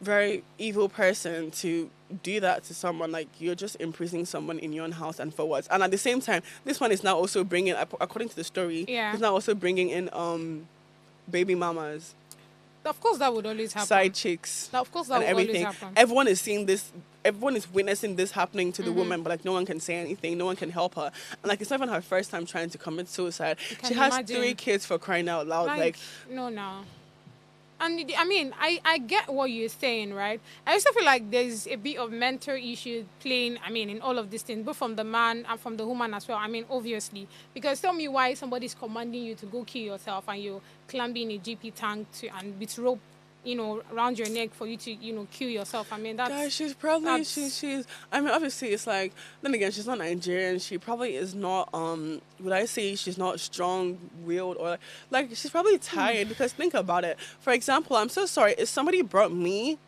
S2: very evil person to do that to someone. You're just imprisoning someone in your own house, and for what? And at the same time, this one is now also bringing, according to the story, he's now also bringing in baby mamas.
S1: Of course, that would always happen.
S2: Side chicks.
S1: Now, of course, that
S2: and
S1: would
S2: everything.
S1: always happen.
S2: Everyone is seeing this. Everyone is witnessing this happening to the woman, but like no one can say anything. No one can help her. And like it's not even her first time trying to commit suicide. She has
S1: imagine.
S2: 3 kids, for crying out loud. Like
S1: no. And I mean, I get what you're saying, right? I also feel like there's a bit of mental issue playing, I mean, in all of these things, both from the man and from the woman as well. I mean, obviously. Because tell me why somebody's commanding you to go kill yourself and you're climbing a GP tank and with rope, you know, around your neck for you to, you know, kill yourself. I mean, that's...
S2: Guys, she's probably, she's, I mean, obviously, it's like, then again, she's not Nigerian. She probably is not, would I say she's not strong-willed or, like, she's probably tired because think about it. For example, I'm so sorry, if somebody brought me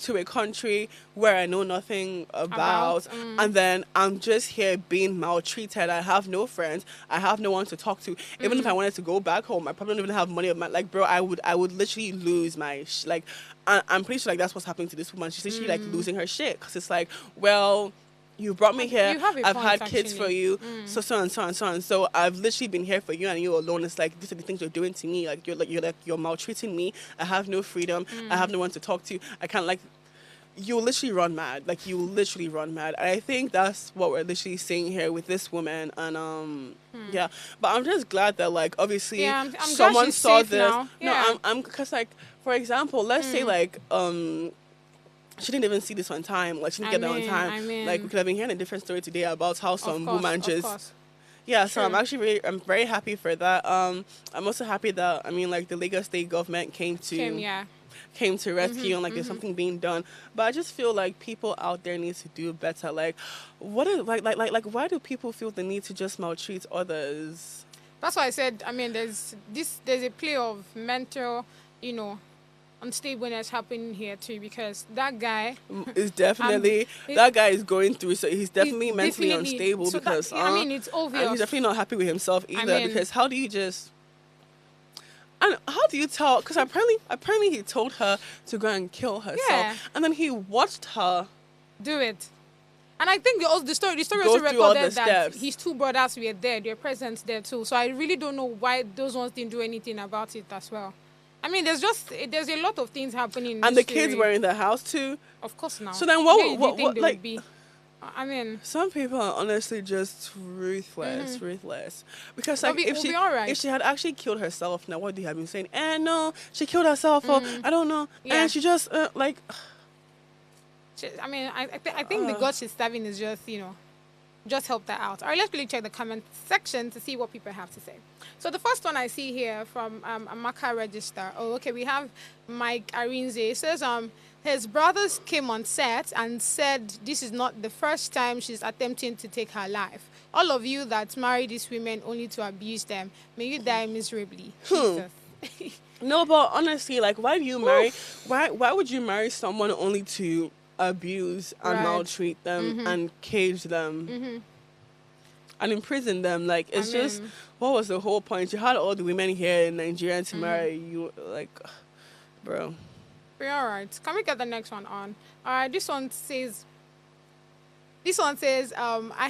S2: to a country where I know nothing about and then I'm just here being maltreated. I have no friends. I have no one to talk to. Even if I wanted to go back home, I probably don't even have money. Like, bro, I would literally lose my like. I'm pretty sure like that's what's happening to this woman. She's literally like losing her shit because it's like, well, you brought me here. I've had kids for you. So and so and so and so. I've literally been here for you and you alone. It's like these are the things you're doing to me. Like you're maltreating me. I have no freedom. I have no one to talk to. I can't like. You literally run mad. Like you literally run mad. And I think that's what we're literally seeing here with this woman. And yeah. But I'm just glad that like obviously
S1: I'm
S2: someone saw this.
S1: Now. Yeah.
S2: No, I'm because like for example, let's say like she didn't even see this on time. Like she didn't get there on time. Like we could have been hearing a different story today about how some woman just. Yeah, so I'm very happy for that. I'm also happy that like the Lagos state government came to rescue and like there's something being done. But I just feel like people out there need to do better. Like what is like why do people feel the need to just maltreat others?
S1: That's why I said there's a play of mental, unstableness happening here too, because that guy
S2: is definitely that guy is going through, so he's definitely mentally unstable
S1: so
S2: because
S1: it's obvious.
S2: And he's definitely not happy with himself either because how do you just and how do you tell? Because apparently he told her to go and kill herself, and then he watched her
S1: do it. And I think the story also recorded that his 2 brothers were there, they were present there too. So I really don't know why those ones didn't do anything about it as well. There's a lot of things happening.
S2: And the kids were in the house too.
S1: Of course not.
S2: So then what like?
S1: Be?
S2: Some people are honestly just ruthless. Because like if she had actually killed herself, now what do you have been saying? No, she killed herself. Or I don't know. Yeah. And she just like.
S1: I think the God she's serving is just help that out. All right, let's really check the comment section to see what people have to say. So the first one I see here from Amaka Register. Oh, okay, we have Mike Arinze. It says his brothers came on set and said this is not the first time she's attempting to take her life. All of you that marry these women only to abuse them, may you die miserably. Jesus.
S2: No, but honestly, like, why do you marry? Why would you marry someone only to abuse and maltreat them and cage them and imprison them? Like, it's just, what was the whole point? You had all the women here in Nigeria to marry you, like, bro.
S1: All right, can we get the next one on? All right, this one says I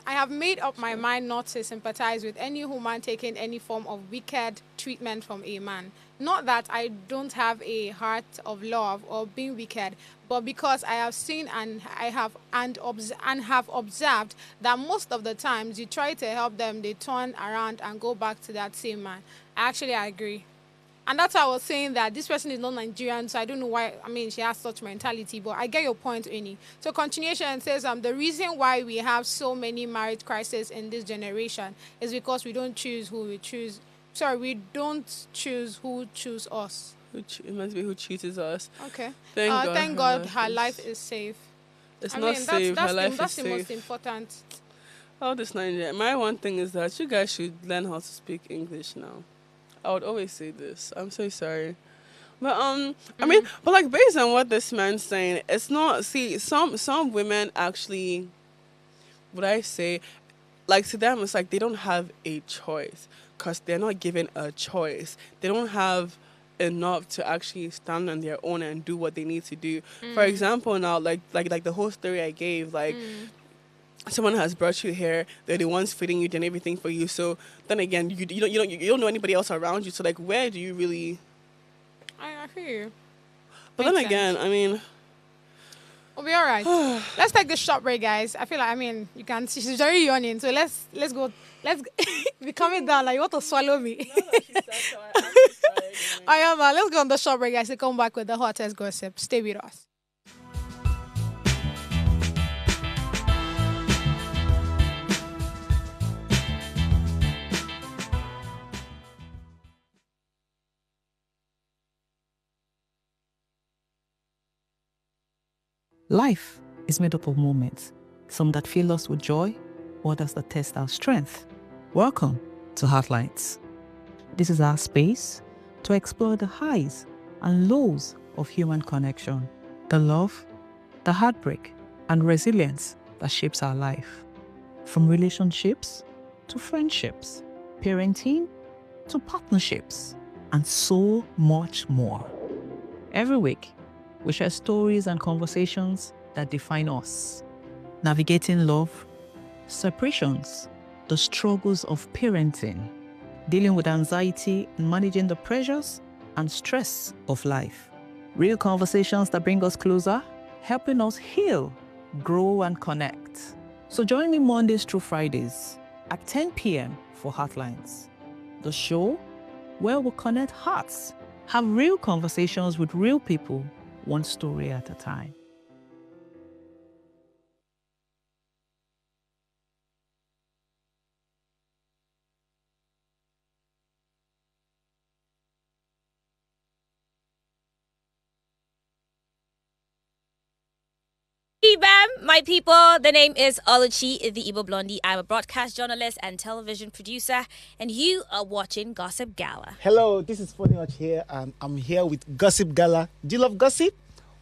S1: have made up my mind not to sympathize with any woman taking any form of wicked treatment from a man. Not that I don't have a heart of love or being wicked, but because I have seen and have observed that most of the times you try to help them, they turn around and go back to that same man. I agree. And that's why I was saying that this person is not Nigerian, so I don't know why, she has such mentality, but I get your point, Uni. So continuation says, the reason why we have so many marriage crises in this generation is because we don't choose who we choose. Sorry, we don't choose who choose us.
S2: It must be who chooses us.
S1: Okay.
S2: Thank God
S1: her life is safe.
S2: It's not safe. Her life is safe.
S1: That's the most important.
S2: Oh, this Nigeria. My one thing is that you guys should learn how to speak English now. I would always say this. I'm so sorry. But but like based on what this man's saying, it's not, see, some women actually, would I say, like to them it's like they don't have a choice because they're not given a choice. They don't have enough to actually stand on their own and do what they need to do. For example, now like the whole story I gave, like someone has brought you here, they're the ones feeding you, doing everything for you. So then again, you don't know anybody else around you. So like, where do you really?
S1: I for you.
S2: But
S1: Makes
S2: then again,
S1: sense.
S2: I mean,
S1: we'll be all right. Let's take this short break, guys. I feel like, I mean, you can see she's very yawning, so let's go. Let's be coming down like you want to swallow me. I am. Let's go on the short break, guys. To come back with the hottest gossip. Stay with us.
S10: Life is made up of moments, some that fill us with joy, others that test our strength. Welcome to Heartlines. This is our space to explore the highs and lows of human connection, the love, the heartbreak, and resilience that shapes our life. From relationships to friendships, parenting to partnerships, and so much more. Every week, we share stories and conversations that define us, navigating love, separations, the struggles of parenting, dealing with anxiety and managing the pressures and stress of life. Real conversations that bring us closer, helping us heal, grow, and connect. So join me Mondays through Fridays at 10 p.m. for Heartlines, the show where we connect hearts, have real conversations with real people, one story at a time.
S15: Bam, my people, the name is Oluchi, the Igbo Blondie. I'm a broadcast journalist and television producer, and you are watching Gossip Gala.
S16: Hello, this is Funny Arch here, and I'm here with Gossip Gala. Do you love gossip?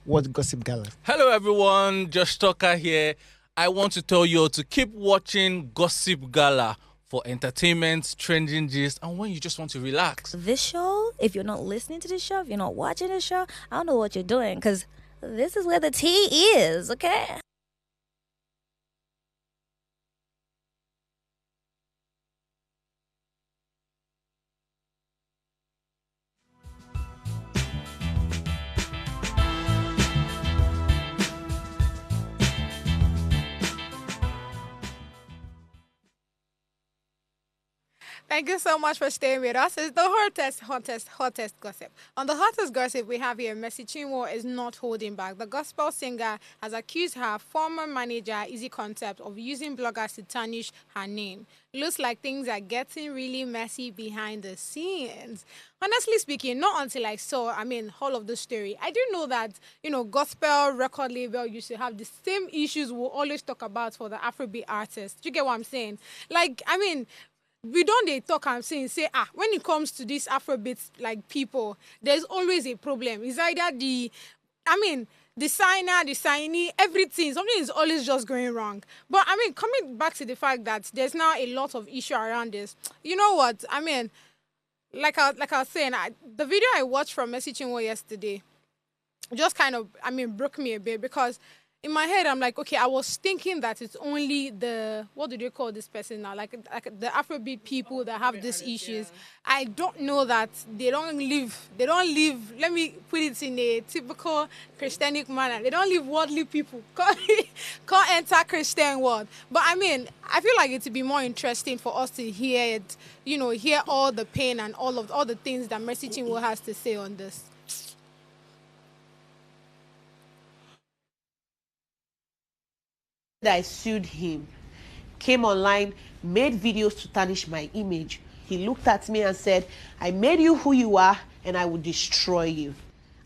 S16: What's Gossip Gala?
S17: Hello, everyone. Josh Tucker here. I want to tell you to keep watching Gossip Gala for entertainment, trending gist, and when you just want to relax.
S15: This show, if you're not listening to this show, if you're not watching this show, I don't know what you're doing, because this is where the tea is, okay?
S1: Thank you so much for staying with us. It's the hottest gossip. On the hottest gossip we have here, Chinwo is not holding back. The gospel singer has accused her former manager, Eezee Concept, of using bloggers to tarnish her name. Looks like things are getting really messy behind the scenes. Honestly speaking, not until I saw, all of the story, I didn't know that, gospel record label used to have the same issues we'll always talk about for the Afrobeat artists. Do you get what I'm saying? We don't talk and say, when it comes to these Afrobeat people, there's always a problem. It's either the signer, the signee, everything. Something is always just going wrong. But coming back to the fact that there's now a lot of issue around this. You know what? Like I was saying, the video I watched from Chinwo yesterday just kind of, broke me a bit, because in my head, I'm like, okay, I was thinking that it's only what do they call this person now? Like the Afrobeat people that have these issues. I don't know that they don't live, let me put it in a typical Christianic manner. They don't live worldly people. Can't enter Christian world. But I feel like it would be more interesting for us to hear it, hear all the pain and all the things that Mercy Chinwo has to say on this.
S18: I sued him, came online, made videos to tarnish my image. He looked at me and said, I made you who you are and I will destroy you.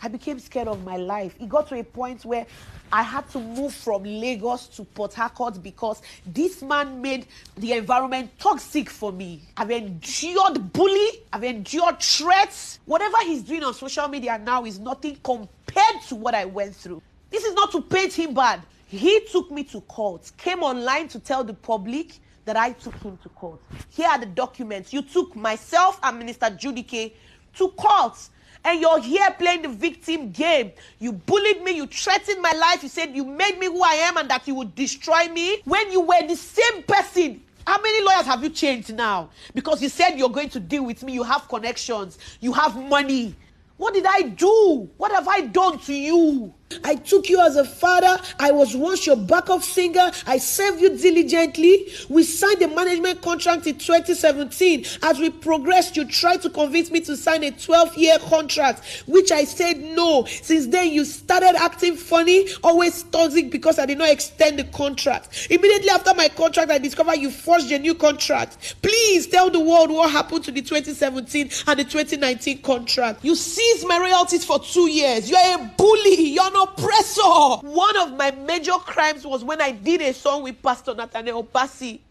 S18: I became scared of my life. It got to a point where I had to move from Lagos to Port Harcourt because this man made the environment toxic for me. I've endured bully, I've endured threats. Whatever he's doing on social media now is nothing compared to what I went through. This is not to paint him bad. He took me to court, came online to tell the public that I took him to court. Here are the documents. You took myself and Minister Judike to court. And you're here playing the victim game. You bullied me, you threatened my life, you said you made me who I am and that you would destroy me. When you were the same person, how many lawyers have you changed now? Because you said you're going to deal with me, you have connections, you have money. What did I do? What have I done to you? I took you as a father. I was once your backup singer. I served you diligently. We signed a management contract in 2017. As we progressed, you tried to convince me to sign a 12-year contract, which I said no. Since then, you started acting funny, always toxic because I did not extend the contract. Immediately after my contract, I discovered you forged a new contract. Please tell the world what happened to the 2017 and the 2019 contract. You seized my royalties for 2 years. You're a bully. You're an oppressor. One of my major crimes was when I did a song with Pastor Nathaniel Bassi.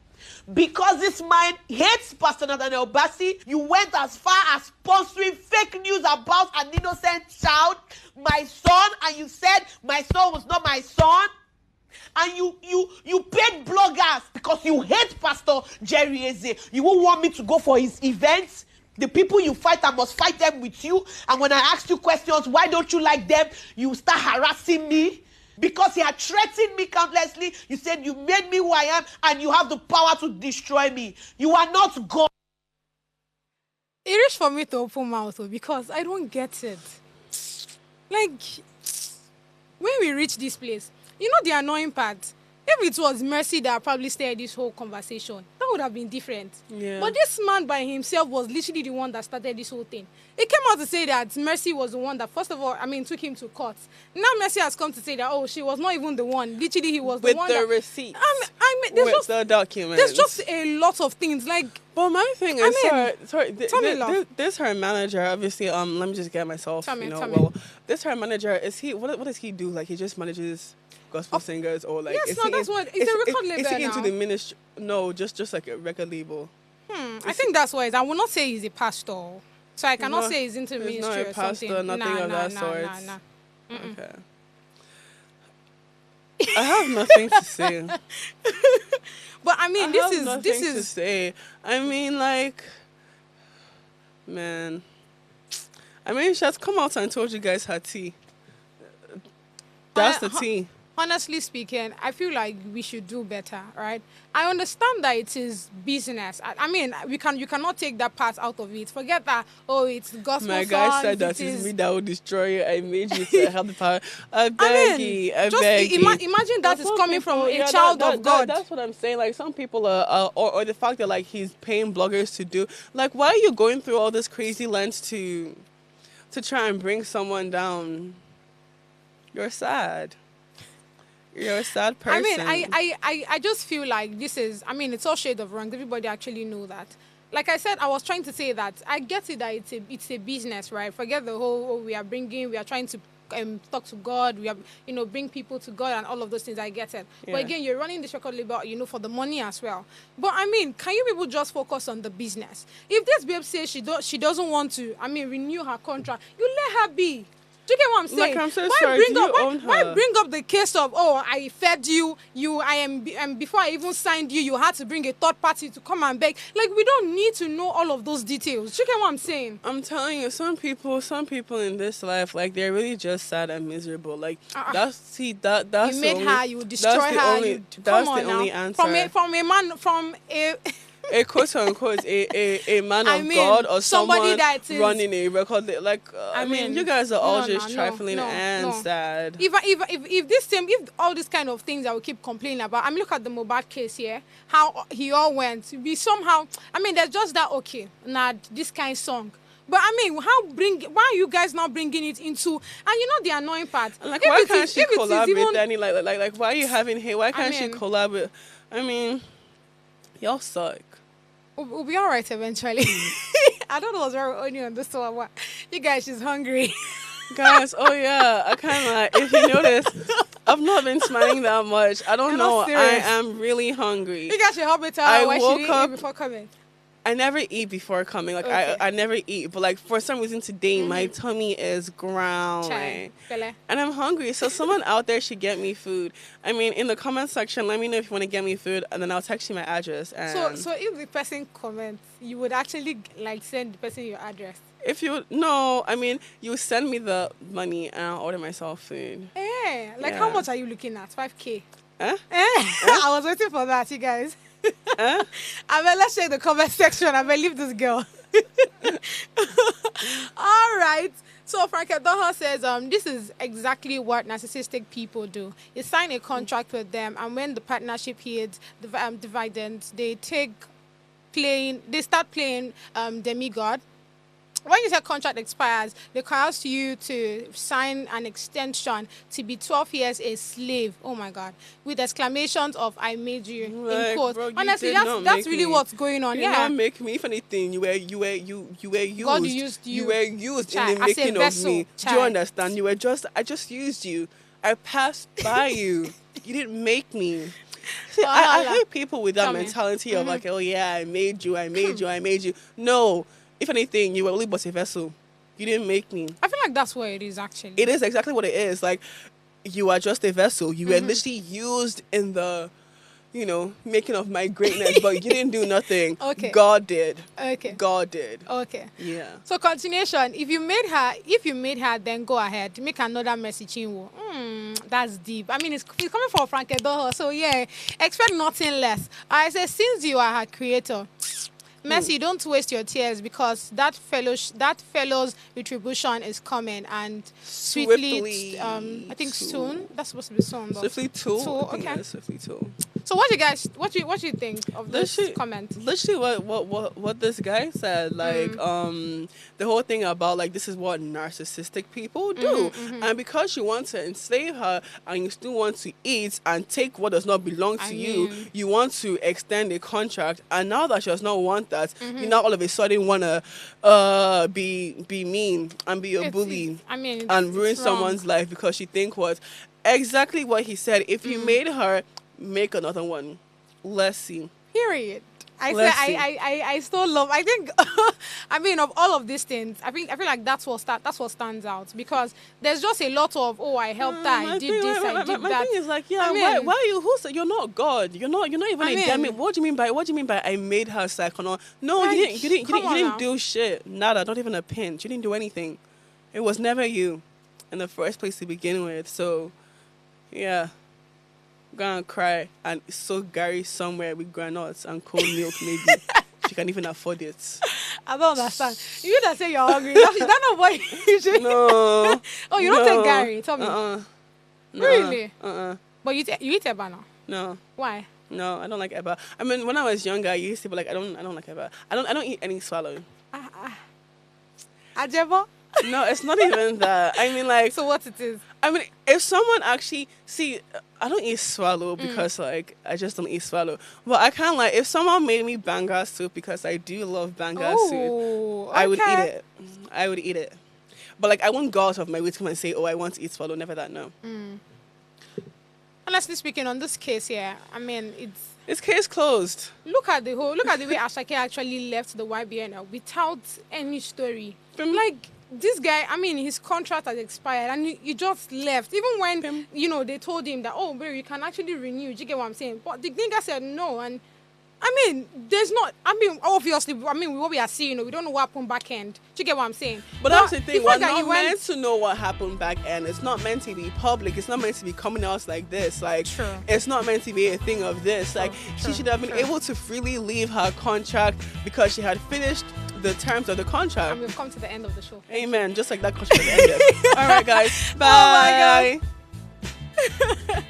S18: Because this man hates Pastor Nathaniel Bassi, you went as far as sponsoring fake news about an innocent child, my son, and you said my son was not my son. And you paid bloggers because you hate Pastor Jerry Eezee. You won't want me to go for his events. The people you fight, I must fight them with you. And when I ask you questions, why don't you like them? You start harassing me. Because he had threatened me countlessly. You said you made me who I am and you have the power to destroy me. You are not God.
S1: It is for me to open mouth because I don't get it. Like, when we reach this place, you know the annoying part? If it was Mercy that probably started this whole conversation, that would have been different.
S2: Yeah.
S1: But this man by himself was literally the one that started this whole thing. It came out to say that Mercy was the one that, first of all, took him to court. Now Mercy has come to say that, oh, she was not even the one. Literally, he was the one.
S2: With the receipts. With the documents.
S1: There's just a lot of things. Like,
S2: well, my thing is, this her manager, obviously, let me just get myself, this her manager, what does he do? Like, he just manages gospel singers, or like,
S1: yes, that's what it's a record label.
S2: Is he
S1: now.
S2: into the ministry? No, just like a record label.
S1: I think that's what it is. I will not say he's a pastor, so I cannot say he's into ministry
S2: not a
S1: or
S2: pastor,
S1: something.
S2: Nothing of that sort.
S1: Okay.
S2: I have nothing to say.
S1: But this is
S2: to say. Like, man. She has come out and told you guys her tea. That's the tea.
S1: Honestly speaking, I feel like we should do better, right? I understand that it is business. You cannot take that part out of it. Forget that, it's gospel songs.
S2: My guy said that it's me that will destroy you. I made you to have the power. I beg you.
S1: Imagine that is coming from a child of God.
S2: That's what I'm saying. Like, some people or the fact that, like, he's paying bloggers to do. Like, why are you going through all this crazy lengths to try and bring someone down? You're sad. You're a sad person.
S1: I just feel like this is, it's all shade of wrong. Everybody actually know that. Like I said, I was trying to say that I get it that it's a business, right? Forget the whole, we are trying to talk to God, we are, bring people to God and all of those things. I get it. Yeah. But again, you're running this record label, for the money as well. But can you people just focus on the business? If this babe says she doesn't want to, renew her contract, you let her be. Do you get what I'm saying?
S2: Like, I'm so sorry.
S1: Why bring up the case of, I fed you, before I even signed you had to bring a third party to come and beg. Like, we don't need to know all of those details. Do you get what I'm saying?
S2: I'm telling you, some people in this life, like, they're really just sad and miserable. Like, that's
S1: you
S2: the
S1: made
S2: only,
S1: her, you destroy her.
S2: That's the only answer.
S1: From
S2: a quote unquote a man of God or someone running a record, like you guys are all just trifling and sad.
S1: If all these kind of things that we keep complaining about, look at the Mohbad case here, how he all went. We somehow, there's just that this kind of song. But why are you guys not bringing it into? And the annoying part.
S2: Like, why can't she collab with Danny? Like, why are you having hate? Why can't she collab with? Y'all suck.
S1: We'll be all right eventually. I don't know what's wrong with Oni on this one. You guys, she's hungry.
S2: Guys, I can't lie. If you notice, I've not been smiling that much. I don't know. I am really hungry.
S1: You guys should help me tell her why she didn't eat before coming.
S2: I never eat before coming. Like, okay. I never eat. But, like, for some reason today, my tummy is growling. And I'm hungry. So someone out there should get me food. In the comment section, let me know if you want to get me food. And then I'll text you my address. And
S1: so if the person comments, you would actually, send the person your address?
S2: If you... you send me the money and I'll order myself food.
S1: How much are you looking at? 5K? I was waiting for that, you guys. Let's check the comment section. Leave this girl. All right. So Frank Doha says, this is exactly what narcissistic people do. You sign a contract with them, and when the partnership hits dividends, they start playing demigod. When you say contract expires, they coerce you to sign an extension to be 12 years a slave. Oh my God! With exclamations of "I made you" in quotes.
S2: Bro,
S1: honestly, that's really what's going on.
S2: You
S1: Yeah.
S2: did not make me. If anything, you were used.
S1: God used you.
S2: You were used
S1: Child,
S2: in the
S1: as a
S2: making of
S1: vessel,
S2: me. Do
S1: child.
S2: you understand? I just used you. I passed by you. You didn't make me. See, I hate people with that mentality of like, oh yeah, I made you. No. If anything, you were only but a vessel. You didn't make me.
S1: I feel like that's what it is, actually.
S2: It is exactly what it is. Like, you are just a vessel. You were literally used in the, making of my greatness, but you didn't do nothing.
S1: Okay.
S2: God did.
S1: Okay.
S2: God did.
S1: Okay.
S2: Yeah.
S1: So continuation. If you made her, then go ahead. Make another message, Chinwo. That's deep. I mean, it's coming from Frank Doha. So yeah, expect nothing less. I say, since you are her creator, Mercy, don't waste your tears, because that fellow's retribution is coming, and swiftly, I think soon. That's supposed to be soon.
S2: Swiftly too.
S1: Okay.
S2: Swiftly too.
S1: So what do you think of this comment?
S2: Literally what this guy said, like the whole thing about like this is what narcissistic people do, and because you want to enslave her and you still want to eat and take what does not belong to you, you want to extend a contract, and now that she does not want that, you now all of a sudden want to be mean and be a bully, and ruin someone's life because she think what exactly what he said. If you made her, make another one. Let's see.
S1: Period. I still love. I think. I mean, of all of these things, I feel like that's what stands out, because there's just a lot of I helped her, I did this, I did that.
S2: My thing is like, why are you? Who said you're not God? You're not even a demon. What do you mean by I made her psychonaut? No, you didn't do shit. Nada, not even a pinch. You didn't do anything. It was never you in the first place to begin with. So, yeah. Gonna cry and so Gary somewhere with granuts and cold milk, maybe she can even afford it.
S1: I don't understand. You that say you're hungry. That's not what you should.
S2: No.
S1: Oh, you don't take Gary. Tell me.
S2: No.
S1: Really? But you eat Eba now?
S2: No.
S1: Why?
S2: No, I don't like Eba. I mean, when I was younger, I used to be like, I don't like Eba. I don't eat any swallow.
S1: Ajebo?
S2: No, it's not even that. I mean, like.
S1: So what it is?
S2: I mean, if someone actually I don't eat swallow because like I just don't eat swallow. But I can't if someone made me banga soup, because I do love banga soup, I would eat it. I would eat it. But like I won't go out of my way to come and say, I want to eat swallow. Never that. No.
S1: Honestly speaking, on this case here, I mean
S2: it's case closed.
S1: Look at the way Ashake actually left the YBN without any story. This guy, I mean, his contract has expired and he just left. Even when, they told him that, baby, you can actually renew. Do you get what I'm saying? But the nigga said no. And, I mean, obviously, what we are seeing, we don't know what happened back end. Do you get what I'm saying?
S2: But that's the thing. We're not meant to know what happened back end. It's not meant to be public. It's not meant to be coming out like this. Like, it's not meant to be a thing of this. Like, she should have been able to freely leave her contract because she had finished the terms of the contract.
S1: And we've come to the end of the show.
S2: Amen. Just like that contract ended. All right, guys. Bye.
S1: Oh my God.